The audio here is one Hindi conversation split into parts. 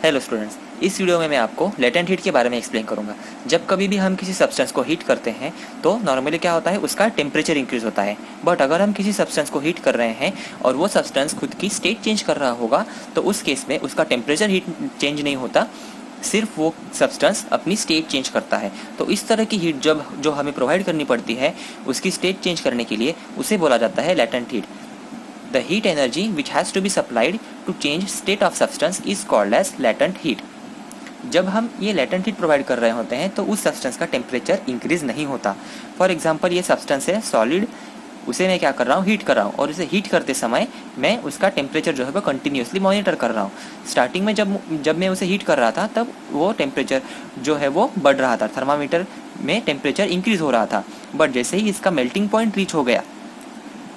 हेलो स्टूडेंट्स, इस वीडियो में मैं आपको लेटेंट हीट के बारे में एक्सप्लेन करूंगा। जब कभी भी हम किसी सब्सटेंस को हीट करते हैं तो नॉर्मली क्या होता है, उसका टेम्परेचर इंक्रीज होता है। बट अगर हम किसी सब्सटेंस को हीट कर रहे हैं और वो सब्सटेंस खुद की स्टेट चेंज कर रहा होगा तो उस केस में उसका टेम्परेचर हीट चेंज नहीं होता, सिर्फ वो सब्सटेंस अपनी स्टेट चेंज करता है। तो इस तरह की हीट जो हमें प्रोवाइड करनी पड़ती है उसकी स्टेट चेंज करने के लिए, उसे बोला जाता है latent heat. The heat energy which has to be supplied to change state of substance is called as latent heat. जब हम ये लेटेंट हीट प्रोवाइड कर रहे होते हैं तो उस सब्सटेंस का टेम्परेचर इंक्रीज नहीं होता। फॉर एग्जांपल, ये सब्सटेंस है सॉलिड, उसे मैं क्या कर रहा हूँ, हीट कर रहा हूँ, और उसे हीट करते समय मैं उसका टेम्परेचर जो है वो कंटिन्यूसली मॉनिटर कर रहा हूँ। स्टार्टिंग में जब मैं उसे हीट कर रहा था तब वो टेम्परेचर जो है वो बढ़ रहा था, थर्मामीटर में टेम्परेचर इंक्रीज हो रहा था। बट जैसे ही इसका मेल्टिंग पॉइंट रीच हो गया,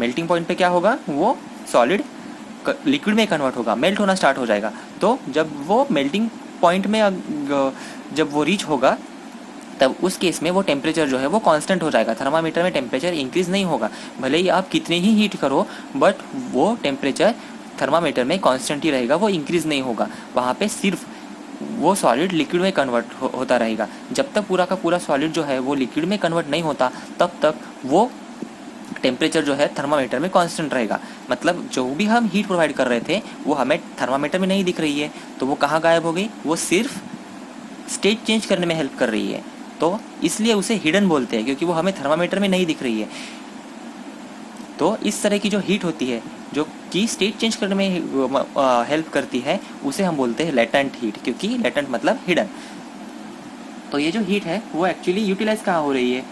मेल्टिंग पॉइंट पे क्या होगा, वो सॉलिड लिक्विड में कन्वर्ट होगा, मेल्ट होना स्टार्ट हो जाएगा। तो जब वो मेल्टिंग पॉइंट में जब वो रीच होगा तब उस केस में वो टेम्परेचर जो है वो कांस्टेंट हो जाएगा, थर्मामीटर में टेम्परेचर इंक्रीज नहीं होगा। भले ही आप कितने ही हीट करो बट वो टेम्परेचर थर्मामीटर में कांस्टेंट ही रहेगा, वो इंक्रीज नहीं होगा। वहाँ पे सिर्फ वो सॉलिड लिक्विड में कन्वर्ट होता रहेगा। जब तक पूरा का पूरा सॉलिड जो है वो लिक्विड में कन्वर्ट नहीं होता तब तक वो टेम्परेचर जो है थर्मामीटर में कांस्टेंट रहेगा। मतलब जो भी हम हीट प्रोवाइड कर रहे थे वो हमें थर्मामीटर में नहीं दिख रही है, तो वो कहाँ गायब हो गई, वो सिर्फ स्टेट चेंज करने में हेल्प कर रही है। तो इसलिए उसे हिडन बोलते हैं, क्योंकि वो हमें थर्मामीटर में नहीं दिख रही है। तो इस तरह की जो हीट होती है जो कि स्टेट चेंज करने में हेल्प करती है, उसे हम बोलते हैं लेटेंट हीट, क्योंकि लेटेंट मतलब हिडन। तो ये जो हीट है वो एक्चुअली यूटिलाइज कहाँ हो रही है,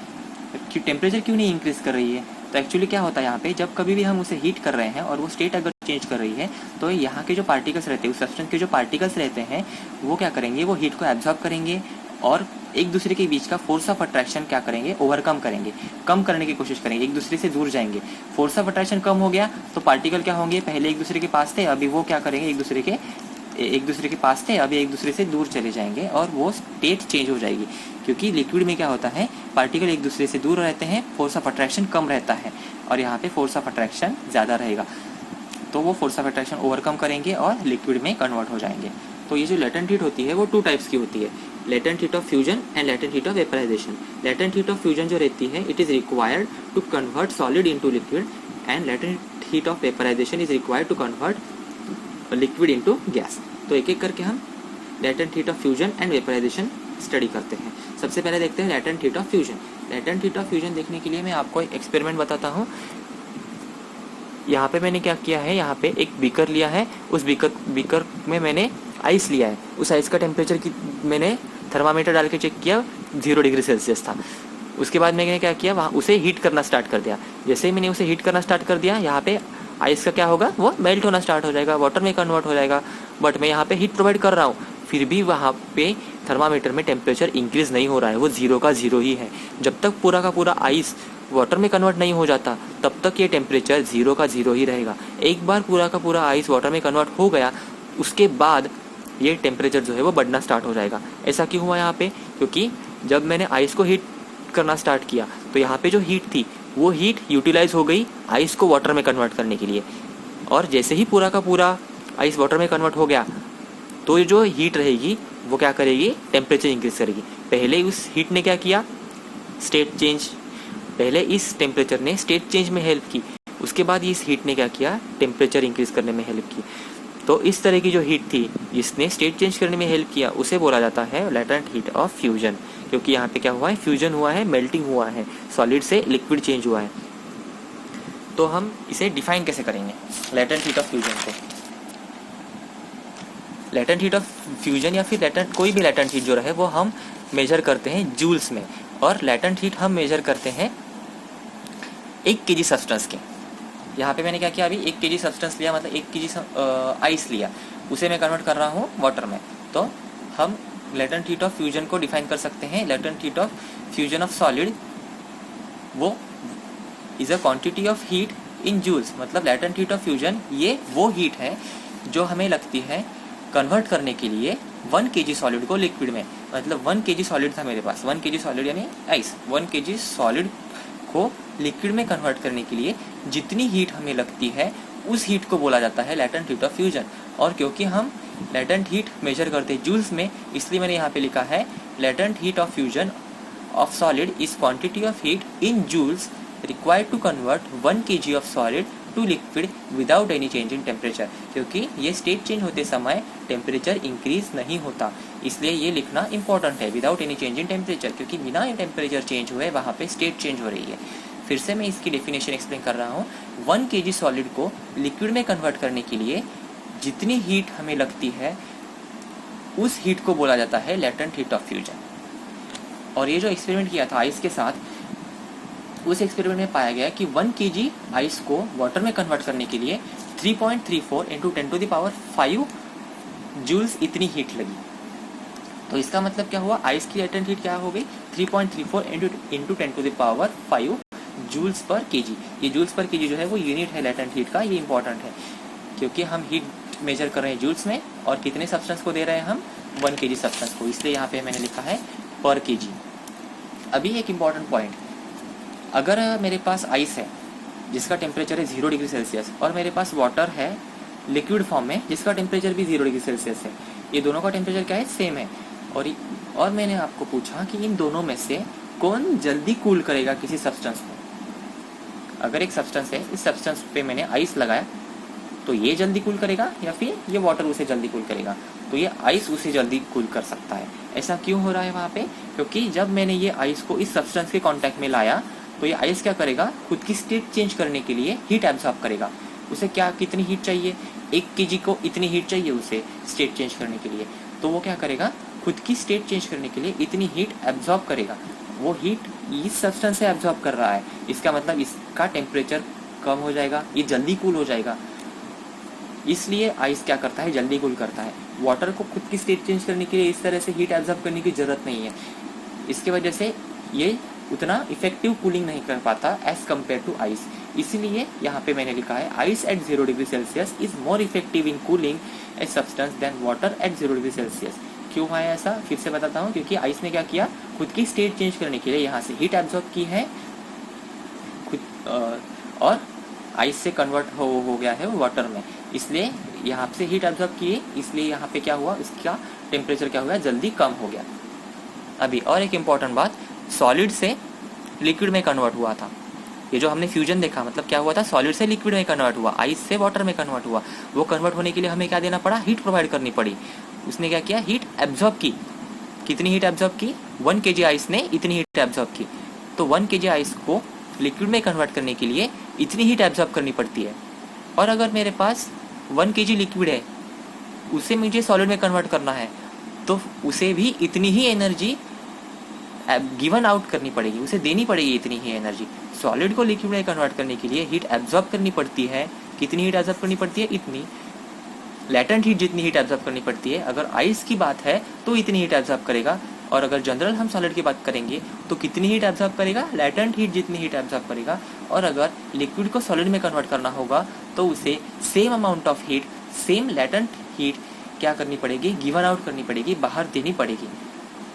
टेम्परेचर क्यों नहीं इंक्रीज कर रही है। तो एक्चुअली क्या होता है, यहाँ पे जब कभी भी हम उसे हीट कर रहे हैं और वो स्टेट अगर चेंज कर रही है तो यहाँ के जो पार्टिकल्स रहते हैं, उस सब्सटेंस के जो पार्टिकल्स रहते हैं, वो क्या करेंगे, वो हीट को एब्जॉर्ब करेंगे और एक दूसरे के बीच का फोर्स ऑफ अट्रैक्शन क्या करेंगे, ओवरकम करेंगे, कम करने की कोशिश करेंगे, एक दूसरे से दूर जाएंगे। फोर्स ऑफ अट्रैक्शन कम हो गया तो पार्टिकल क्या होंगे, पहले एक दूसरे के पास थे, अभी वो क्या करेंगे, एक दूसरे के पास थे, अभी एक दूसरे से दूर चले जाएंगे और वो स्टेट चेंज हो जाएगी। क्योंकि लिक्विड में क्या होता है, पार्टिकल एक दूसरे से दूर रहते हैं, फोर्स ऑफ अट्रैक्शन कम रहता है, और यहाँ पे फोर्स ऑफ अट्रैक्शन ज़्यादा रहेगा, तो वो फोर्स ऑफ अट्रैक्शन ओवरकम करेंगे और लिक्विड में कन्वर्ट हो जाएंगे। तो ये जो लेटेंट हीट होती है वो टू टाइप्स की होती है, latent heat of fusion and latent heat of vaporization. Latent heat of fusion जो रहती है, it is required to convert solid into liquid, and latent heat of vaporization is required to convert liquid into gas. तो एक एक करके हम latent heat of fusion and vaporization study करते हैं। सबसे पहले देखते हैं latent heat of fusion. Latent heat of fusion देखने के लिए मैं आपको एक एक्सपेरिमेंट बताता हूँ। यहाँ पे मैंने क्या किया है, यहाँ पे एक बीकर लिया है, उस बीकर में मैंने आइस लिया है। उस आइस का टेम्परेचर की मैंने थर्मामीटर डाल के चेक किया, 0 डिग्री सेल्सियस था। उसके बाद मैंने क्या किया, वहाँ उसे हीट करना स्टार्ट कर दिया। जैसे ही मैंने उसे हीट करना स्टार्ट कर दिया, यहाँ पे आइस का क्या होगा, वो मेल्ट होना स्टार्ट हो जाएगा, वाटर में कन्वर्ट हो जाएगा। बट मैं यहाँ पे हीट प्रोवाइड कर रहा हूँ, फिर भी वहाँ पे थर्मामीटर में टेम्परेचर इंक्रीज नहीं हो रहा है, वो 0 का 0 ही है। जब तक पूरा का पूरा आइस वाटर में कन्वर्ट नहीं हो जाता तब तक ये टेम्परेचर 0 का 0 ही रहेगा। एक बार पूरा का पूरा आइस वाटर में कन्वर्ट हो गया, उसके बाद ये टेम्परेचर जो है वो बढ़ना स्टार्ट हो जाएगा। ऐसा क्यों हुआ यहाँ पे, क्योंकि जब मैंने आइस को हीट करना स्टार्ट किया तो यहाँ पे जो हीट थी वो हीट यूटिलाइज हो गई आइस को वाटर में कन्वर्ट करने के लिए, और जैसे ही पूरा का पूरा आइस वाटर में कन्वर्ट हो गया तो जो हीट रहेगी वो क्या करेगी, टेम्परेचर इंक्रीज करेगी। पहले उस हीट ने क्या किया, स्टेट चेंज, पहले इस टेम्परेचर ने स्टेट चेंज में हेल्प की, उसके बाद इस हीट ने क्या किया, टेम्परेचर इंक्रीज करने में हेल्प की। तो इस तरह की जो हीट थी जिसने स्टेट चेंज करने में हेल्प किया, उसे बोला जाता है लेटेंट हीट ऑफ फ्यूजन। क्योंकि यहाँ पे क्या हुआ है, फ्यूजन हुआ है, मेल्टिंग हुआ है, सॉलिड से लिक्विड चेंज हुआ है। तो हम इसे डिफाइन कैसे करेंगे, लेटेंट हीट ऑफ फ्यूजन को। लेटेंट हीट ऑफ फ्यूजन या फिर लेटेंट कोई भी लेटेंट हीट जो रहे वो हम मेजर करते हैं जूल्स में, और लेटेंट हीट हम मेजर करते हैं 1 kg सब्सटेंस के। यहाँ पे मैंने क्या किया, अभी 1 kg सब्सटेंस लिया, मतलब 1 kg आइस लिया, उसे मैं कन्वर्ट कर रहा हूँ वाटर में। तो हम लेटेंट हीट ऑफ फ्यूजन को डिफाइन कर सकते हैं, latent heat of fusion of solid वो is a quantity of heat in joules. मतलब लेटेंट हीट ऑफ फ्यूजन ये वो हीट है जो हमें लगती है कन्वर्ट करने के लिए 1 kg सॉलिड को लिक्विड में। मतलब 1 kg सॉलिड था मेरे पास, 1 kg सॉलिड यानी आइस, 1 kg सॉलिड को लिक्विड में कन्वर्ट करने के लिए जितनी हीट हमें लगती है उस हीट को बोला जाता है लेटेंट हीट ऑफ फ्यूजन। और क्योंकि हम लेटेंट हीट मेजर करते हैं जूल्स में, इसलिए मैंने यहाँ पे लिखा है latent heat of fusion of solid is quantity of heat in joules required to convert 1 kg of solid to liquid without any change in temperature, क्योंकि ये स्टेट चेंज होते समय टेम्परेचर इंक्रीज नहीं होता, इसलिए ये लिखना इंपॉर्टेंट है without any change in temperature, क्योंकि बिना टेम्परेचर चेंज हुए वहाँ पे स्टेट चेंज हो रही है। फिर से मैं इसकी डेफिनेशन एक्सप्लेन कर रहा हूँ। 1 kg सॉलिड को लिक्विड में कन्वर्ट करने के लिए जितनी हीट हमें लगती है उस हीट को बोला जाता है लेटेंट हीट ऑफ फ्यूजन। और ये जो एक्सपेरिमेंट किया था आइस के साथ, उस एक्सपेरिमेंट में पाया गया कि 1 kg आइस को वाटर में कन्वर्ट करने के लिए 3.34 × 10⁵ जूल्स इतनी हीट लगी। तो इसका मतलब क्या हुआ, आइस की लेटेंट हीट क्या हो गई 3.34 × 10⁵ जूल्स पर केजी। ये जूल्स पर केजी जो है वो यूनिट है लेटेंट हीट का, ये इंपॉर्टेंट है क्योंकि हम हीट मेजर कर रहे हैं जूल्स में और कितने सब्सटेंस को दे रहे हैं हम 1 kg सब्सटेंस को, इसलिए यहाँ पे मैंने लिखा है पर केजी। अभी एक इम्पॉर्टेंट पॉइंट, अगर मेरे पास आइस है जिसका टेम्परेचर है 0 डिग्री सेल्सियस और मेरे पास वाटर है लिक्विड फॉर्म में जिसका टेम्परेचर भी 0 डिग्री सेल्सियस है, ये दोनों का टेम्परेचर क्या है, सेम है। और मैंने आपको पूछा कि इन दोनों में से कौन जल्दी कूल करेगा किसी सब्सटेंस को। अगर एक सब्सटेंस है, इस सब्सटेंस पे मैंने आइस लगाया तो ये जल्दी कूल करेगा या फिर ये वाटर उसे जल्दी कूल करेगा, तो ये आइस उसे जल्दी कूल कर सकता है। ऐसा क्यों हो रहा है वहाँ पे, क्योंकि जब मैंने ये आइस को इस सब्सटेंस के कांटेक्ट में लाया तो ये आइस क्या करेगा, खुद की स्टेट चेंज करने के लिए हीट एब्जॉर्ब करेगा। उसे क्या कितनी हीट चाहिए, 1 kg को इतनी हीट चाहिए उसे स्टेट चेंज करने के लिए, तो वो क्या करेगा, खुद की स्टेट चेंज करने के लिए इतनी हीट एब्जॉर्ब करेगा। वो हीट इस सब्सटेंस से एब्जॉर्ब कर रहा है, इसका मतलब इसका टेम्परेचर कम हो जाएगा, ये जल्दी कूल हो जाएगा। इसलिए आइस क्या करता है, जल्दी कूल करता है। वाटर को खुद की स्टेट चेंज करने के लिए इस तरह से हीट एब्जॉर्ब करने की जरूरत नहीं है, इसकी वजह से ये उतना इफेक्टिव कूलिंग नहीं कर पाता एज कम्पेयर टू आइस। इसीलिए यहाँ पे मैंने लिखा है ice at 0 degree Celsius is more effective in cooling a substance than water at 0 degree Celsius. क्यों है ऐसा, फिर से बताता हूँ, क्योंकि आइस ने क्या किया, खुद की स्टेट चेंज करने के लिए यहाँ से हीट एब्जॉर्ब की है खुद, और आइस से कन्वर्ट हो गया है वो वाटर में, इसलिए यहाँ से हीट एब्जॉर्ब किए, इसलिए यहाँ पे क्या हुआ, इसका टेम्परेचर क्या हुआ, जल्दी कम हो गया। अभी और एक इम्पॉर्टेंट बात, सॉलिड से लिक्विड में कन्वर्ट हुआ था। ये जो हमने फ्यूजन देखा, मतलब क्या हुआ था, सॉलिड से लिक्विड में कन्वर्ट हुआ, आइस से वाटर में कन्वर्ट हुआ। वो कन्वर्ट होने के लिए हमें क्या देना पड़ा, हीट प्रोवाइड करनी पड़ी। उसने क्या किया, हीट एब्जॉर्ब की। कितनी हीट एब्जॉर्ब की, 1 kg आइस ने इतनी हीट एब्जॉर्ब की। तो 1 kg आइस को लिक्विड में कन्वर्ट करने के लिए इतनी हीट एब्जॉर्ब करनी पड़ती है। और अगर मेरे पास 1 kg लिक्विड है, उसे मुझे सॉलिड में कन्वर्ट करना है, तो उसे भी इतनी ही एनर्जी गिवन आउट करनी पड़ेगी, उसे देनी पड़ेगी इतनी ही एनर्जी। सॉलिड को लिक्विड में कन्वर्ट करने के लिए हीट एब्जॉर्ब करनी पड़ती है। कितनी हीट एब्जॉर्ब करनी पड़ती है, इतनी। लेटेंट हीट जितनी हीट एब्जॉर्ब करनी पड़ती है, अगर आइस की बात है तो इतनी हीट एब्जॉर्ब करेगा। और अगर जनरल हम सॉलिड की बात करेंगे तो कितनी हीट एब्जॉर्ब करेगा, लेटेंट हीट जितनी हीट एब्जॉर्ब करेगा। और अगर लिक्विड को सॉलिड में कन्वर्ट करना होगा तो उसे same amount of heat, same latent heat क्या करनी पड़ेगी, गिवन आउट करनी पड़ेगी, बाहर देनी पड़ेगी।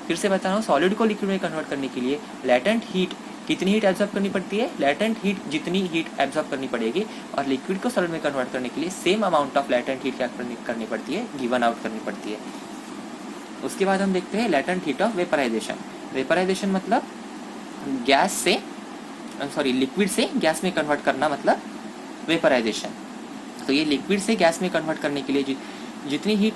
फिर से बता रहा हूँ, सॉलिड को लिक्विड में कन्वर्ट करने के लिए लेटेंट हीट कितनी हीट एब्जॉर्ब करनी पड़ती है, लेटेंट हीट जितनी हीट एब्जॉर्ब करनी पड़ेगी। और लिक्विड को सॉलिड में कन्वर्ट करने के लिए same amount of latent heat क्या करनी पड़ती है, गिवन आउट करनी पड़ती है। उसके बाद हम देखते हैं latent heat of vaporization. Vaporization मतलब गैस से, लिक्विड से गैस में कन्वर्ट करना, मतलब वेपराइजेशन। तो ये लिक्विड से गैस में कन्वर्ट करने के लिए जितनी हीट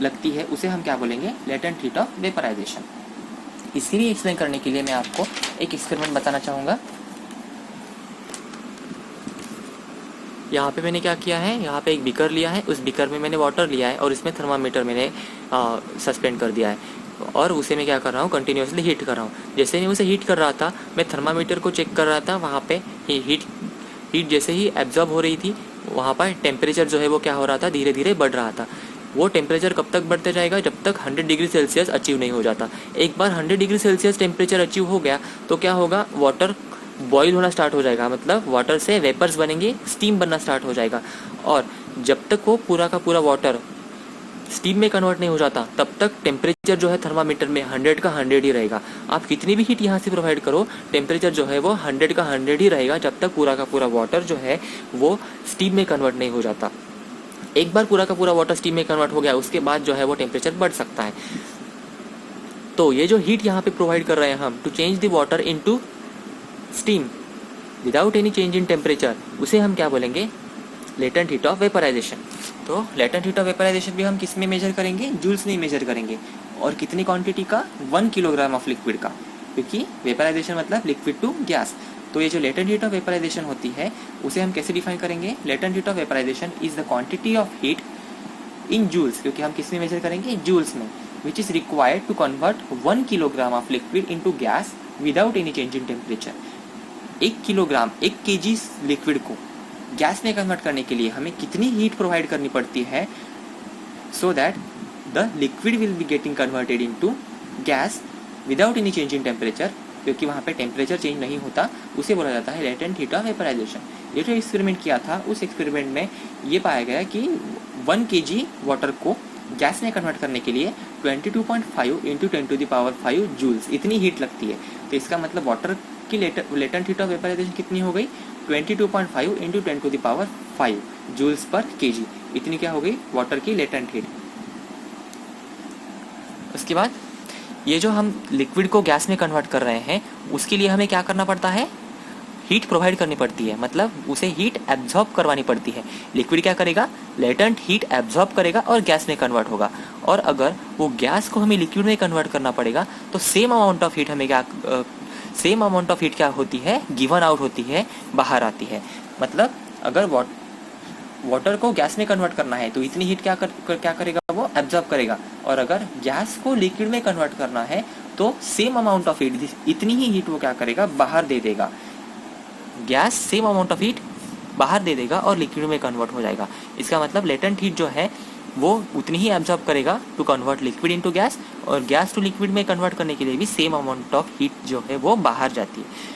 लगती है उसे हम क्या बोलेंगे, लेटेंट हीट ऑफ वेपराइजेशन। इसीलिए एक्सप्लेन करने के लिए मैं आपको एक एक्सपेरिमेंट बताना चाहूँगा। यहाँ पे मैंने क्या किया है, यहाँ पे एक बीकर लिया है, उस बीकर में मैंने वाटर लिया है और इसमें थर्मामीटर मैंने सस्पेंड कर दिया है और उसे मैं क्या कर रहा हूँ, कंटिन्यूसली हीट कर रहा हूँ। जैसे मैं उसे हीट कर रहा था, मैं थर्मामीटर को चेक कर रहा था, वहाँ पे हीट जैसे ही एब्जॉर्ब हो रही थी, वहाँ पर टेम्परेचर जो है वो क्या हो रहा था, धीरे धीरे बढ़ रहा था। वो टेम्परेचर कब तक बढ़ते जाएगा, जब तक 100 डिग्री सेल्सियस अचीव नहीं हो जाता। एक बार 100 डिग्री सेल्सियस टेम्परेचर अचीव हो गया तो क्या होगा, वाटर बॉईल होना स्टार्ट हो जाएगा, मतलब वाटर से वेपर्स बनेंगे, स्टीम बनना स्टार्ट हो जाएगा। और जब तक वो पूरा का पूरा वाटर स्टीम में कन्वर्ट नहीं हो जाता, तब तक टेम्परेचर जो है थर्मामीटर में 100 का 100 ही रहेगा। आप कितनी भी हीट यहाँ से प्रोवाइड करो, टेम्परेचर जो है वो 100 का 100 ही रहेगा, जब तक पूरा का पूरा वाटर जो है वो स्टीम में कन्वर्ट नहीं हो जाता। एक बार पूरा का पूरा वाटर स्टीम में कन्वर्ट हो गया, उसके बाद जो है वो टेम्परेचर बढ़ सकता है। तो ये जो हीट यहाँ पे प्रोवाइड कर रहे हैं हम to change the water into steam without any change in temperature, उसे हम क्या बोलेंगे, लेटेंट हीट ऑफ वेपराइजेशन। तो लेटेंट हीट ऑफ वेपराइजेशन भी हम किस में मेजर करेंगे, जूल्स में मेजर करेंगे। और कितनी क्वांटिटी का, 1 किलोग्राम ऑफ लिक्विड का, क्योंकि वेपराइजेशन मतलब लिक्विड टू गैस। तो ये जो लेटेंट हीट ऑफ वेपराइजेशन होती है उसे हम कैसे डिफाइन करेंगे, latent heat of vaporization is the quantity of heat in joules, क्योंकि हम किस में मेजर करेंगे, जूल्स में, which is required to convert 1 kilogram of liquid into gas without any change in temperature. 1 kilogram, 1 KG liquid को गैस में कन्वर्ट करने के लिए हमें कितनी हीट प्रोवाइड करनी पड़ती है, so that the liquid will be getting converted into gas without any change in temperature, क्योंकि वहाँ पे टेम्परेचर चेंज नहीं होता, उसे बोला जाता है लेटेंट हीट ऑफ वेपराइजेशन। ये जो एक्सपेरिमेंट किया था, उस एक्सपेरिमेंट में ये पाया गया कि 1 केजी वाटर को गैस में कन्वर्ट करने के लिए 22.5 इंटू 10⁵ जूल्स इतनी हीट लगती है। तो इसका मतलब वाटर की लेटेंट हीट ऑफ वेपराइजेशन कितनी हो गई, 22.5 इंटू 10⁵ जूल्स पर केजी, इतनी क्या हो गई वाटर की लेटेंट हीट। उसके बाद ये जो हम लिक्विड को गैस में कन्वर्ट कर रहे हैं, उसके लिए हमें क्या करना पड़ता है, हीट प्रोवाइड करनी पड़ती है, मतलब उसे हीट एब्जॉर्ब करवानी पड़ती है। लिक्विड क्या करेगा, लेटेंट हीट एब्जॉर्ब करेगा और गैस में कन्वर्ट होगा। और अगर वो गैस को हमें लिक्विड में कन्वर्ट करना पड़ेगा तो सेम अमाउंट ऑफ हीट क्या होती है, गिवन आउट होती है, बाहर आती है। मतलब अगर वाटर को गैस में कन्वर्ट करना है तो इतनी हीट क्या करेगा, वो एब्जॉर्ब करेगा। और अगर गैस को लिक्विड में कन्वर्ट करना है तो सेम अमाउंट ऑफ हीट, इतनी ही हीट वो क्या करेगा, बाहर दे देगा। Gas same amount of heat बाहर दे देगा और लिक्विड में कन्वर्ट हो जाएगा। इसका मतलब लेटेंट हीट जो है वो उतनी ही एब्जॉर्ब करेगा to convert liquid into gas, और गैस टू लिक्विड में कन्वर्ट करने के लिए भी सेम अमाउंट ऑफ हीट जो है वो बाहर जाती है।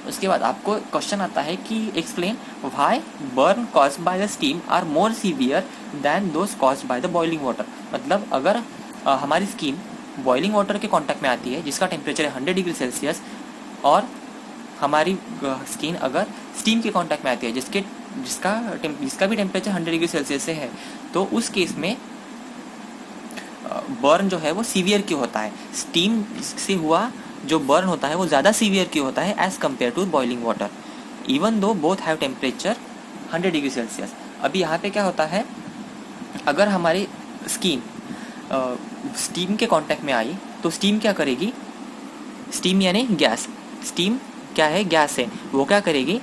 उसके बाद आपको क्वेश्चन आता है कि explain why burn caused by the steam are more severe than those caused by the boiling water. मतलब अगर हमारी स्किन बॉइलिंग वाटर के कांटेक्ट में आती है जिसका टेम्परेचर है 100 डिग्री सेल्सियस, और हमारी स्किन अगर स्टीम के कांटेक्ट में आती है जिसका भी टेम्परेचर 100 डिग्री सेल्सियस से है, तो उस केस में बर्न जो है वो सीवियर क्यों होता है। स्टीम से हुआ जो बर्न होता है वो ज़्यादा सीवियर क्यों होता है as compare to boiling water, even though both have temperature 100 degree Celsius. अभी यहाँ पे क्या होता है, अगर हमारी स्किन स्टीम के कांटेक्ट में आई तो स्टीम क्या करेगी, स्टीम यानी गैस, स्टीम क्या है, गैस है, वो क्या करेगी,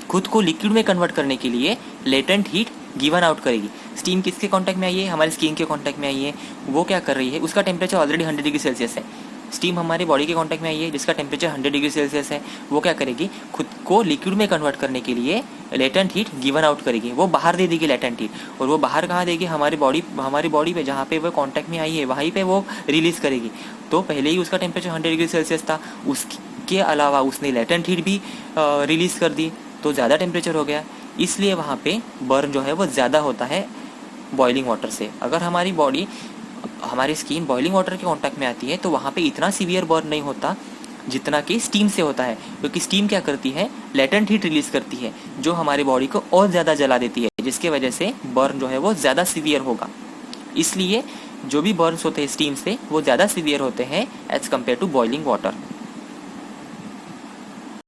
खुद को लिक्विड में कन्वर्ट करने के लिए लेटेंट हीट गिवन आउट करेगी। स्टीम किसके कांटेक्ट में आई है, हमारी स्किन के कांटेक्ट में आई है, वो क्या कर रही है, उसका टेम्परेचर ऑलरेडी 100 डिग्री सेल्सियस है। स्टीम हमारी बॉडी के कांटेक्ट में आई है जिसका टेम्परेचर 100 डिग्री सेल्सियस है, वो क्या करेगी, खुद को लिक्विड में कन्वर्ट करने के लिए लेटेंट हीट गिवन आउट करेगी, वो बाहर दे देगी लेटेंट हीट। और वो बाहर कहाँ देगी, हमारी बॉडी पे जहाँ पे वो कांटेक्ट में आई है वहीं पे वो रिलीज करेगी। तो पहले ही उसका टेम्परेचर 100 डिग्री सेल्सियस था, उसके अलावा उसने लेटेंट हीट भी रिलीज कर दी, तो ज़्यादा टेम्परेचर हो गया, इसलिए वहाँ पे बर्न जो है वो ज़्यादा होता है बॉइलिंग वाटर से। अगर हमारी स्किन बॉइलिंग वाटर के कांटेक्ट में आती है तो वहाँ पे इतना सीवियर बर्न नहीं होता जितना कि स्टीम से होता है, क्योंकि स्टीम क्या करती है, लेटेंट हीट रिलीज करती है जो हमारी बॉडी को और ज़्यादा जला देती है, जिसके वजह से बर्न जो है वो ज़्यादा सीवियर होगा। इसलिए जो भी बर्न्स होते हैं स्टीम से वो ज़्यादा सीवियर होते हैं as compare to boiling water.